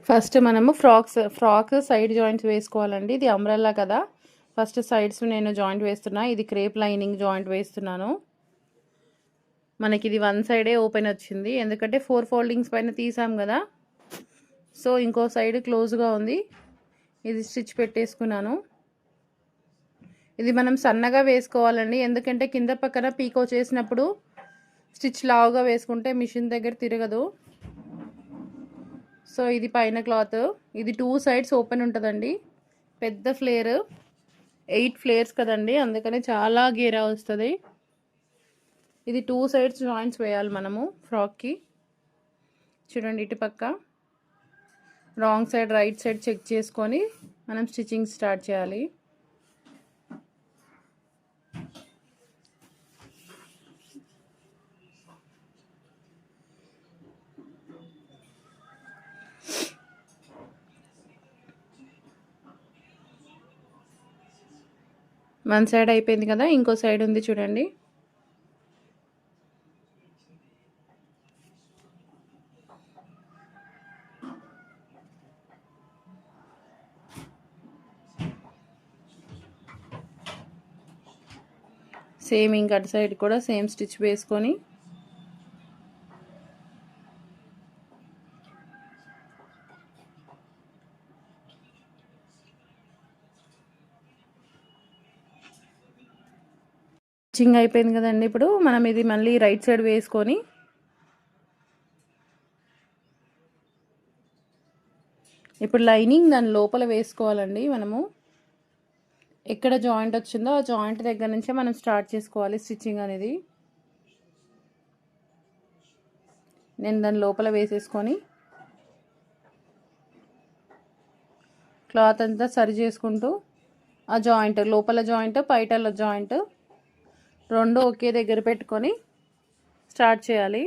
First మనము frock side joints వేసుకోవాలండి. ఇది అంబ్రెల్లా కదా, ఫస్ట్ సైడ్స్ నేను జాయింట్ వేస్తున్నా. ఇది క్రేప్ లైనింగ్ జాయింట్ వేస్తున్నాను. మనకి ఇది వన్ సైడే ఓపెన్ వచ్చింది, ఎందుకంటే 4 ఫోల్డింగ్స్ పైన తీసాం కదా, సో ఇంకో సైడ్ క్లోజ్గా ఉంది. ఇది స్టిచ్ పెట్టేసుకున్నాను. ఇది మనం సన్నగా వేసుకోవాలండి, ఎందుకంటే కింద పక్కన పీకో చేసినప్పుడు స్టిచ్ లావుగా వేసుకుంటే మిషన్ దగ్గర తిరగదు. సో ఇది పైన క్లాత్, ఇది 2 సైడ్స్ ఓపెన్ ఉంటుందండి. పెద్ద ఫ్లేర్ 8 ఫ్లేర్స్ కదండి, అందుకని చాలా గేరా వస్తుంది. ఇది 2 సైడ్స్ జాయింట్స్ వేయాలి మనము ఫ్రాక్కి. చూడండి, ఇటు పక్క wrong side right side check చేసుకొని మనం స్టిచ్చింగ్ స్టార్ట్ చేయాలి. వన్ సైడ్ అయిపోయింది కదా, ఇంకో సైడ్ ఉంది చూడండి. సేమ్ ఇంకా అటు సైడ్ కూడా సేమ్ స్టిచ్ వేసుకొని స్టిచ్చింగ్ అయిపోయింది కదండి. ఇప్పుడు మనం ఇది మళ్ళీ రైట్ సైడ్ వేసుకొని ఇప్పుడు లైనింగ్ దాని లోపల వేసుకోవాలండి. మనము ఎక్కడ జాయింట్ వచ్చిందో ఆ జాయింట్ దగ్గర నుంచే మనం స్టార్ట్ చేసుకోవాలి స్టిచ్చింగ్ అనేది. నేను దాని లోపల వేసేసుకొని క్లాత్ అంతా సరి చేసుకుంటూ ఆ జాయింట్ లోపల జాయింట్ పైటల జాయింట్ రెండు ఒకే దగ్గర పెట్టుకొని స్టార్ట్ చేయాలి.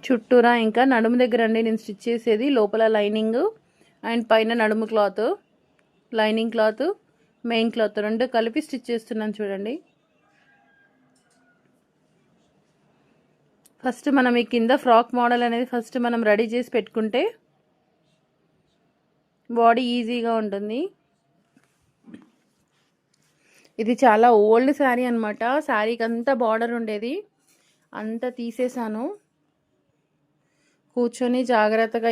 చుట్టూరా ఇంకా నడుము దగ్గర అండి నేను స్టిచ్ చేసేది. లోపల లైనింగ్ అండ్ పైన నడుము cloth, lining cloth main cloth రెండు కలిపి స్టిచ్ చేస్తున్నాను చూడండి. ఫస్ట్ మనం ఈ కింద ఫ్రాక్ మోడల్ అనేది ఫస్ట్ మనం రెడీ చేసి పెట్టుకుంటే బాడీ ఈజీగా ఉంటుంది. ఇది చాలా ఓల్డ్ శారీ అనమాట. శారీకి అంతా బార్డర్ ఉండేది, అంతా తీసేసాను. కూర్చొని జాగ్రత్తగా